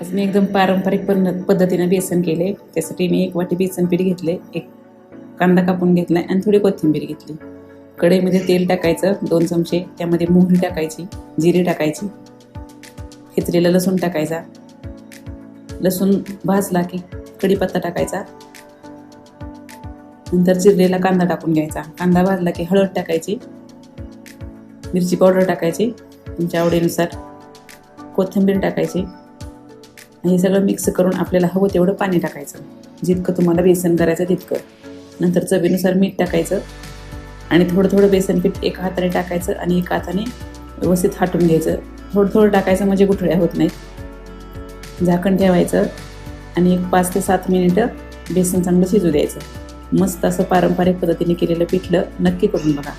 आज मी एकदम पारंपरिक पद्धतीने बेसन केले. त्यासाठी मी 1 वाटी बेसन पीठ घेतले, 1 कांदा कापून घेतला आणि थोडी कोथिंबीर घेतली. कढईमध्ये तेल टाकायचं 2 चमचे, त्यामध्ये मोहरी टाकायची, जिरे टाकायची, ठेचलेलं लसूण टाकायचा. लसूण भाजला की कढीपत्ता टाकायचा. नंतर चिरलेला कांदा टाकून घ्यायचा. कांदा भाजला की हळद टाकायची, मिरची पावडर टाकायची तुमच्या आवडीनुसार, कोथिंबीर टाकायची आणि हे सगळं मिक्स करून आपल्याला हवं तेवढं पाणी टाकायचं, जितकं तुम्हाला बेसन करायचं तितकं. नंतर चवीनुसार मीठ टाकायचं आणि थोडं थोडं बेसन पीठ एका हाताने टाकायचं आणि एका हाताने व्यवस्थित हाटून घ्यायचं. थोडं थोडं टाकायचं म्हणजे गुठळ्या होत नाहीत. झाकण ठेवायचं आणि 5 ते 7 मिनिटं बेसन चांगलं शिजू द्यायचं. मस्त असं पारंपरिक पद्धतीने केलेलं पिठलं नक्की करून बघा.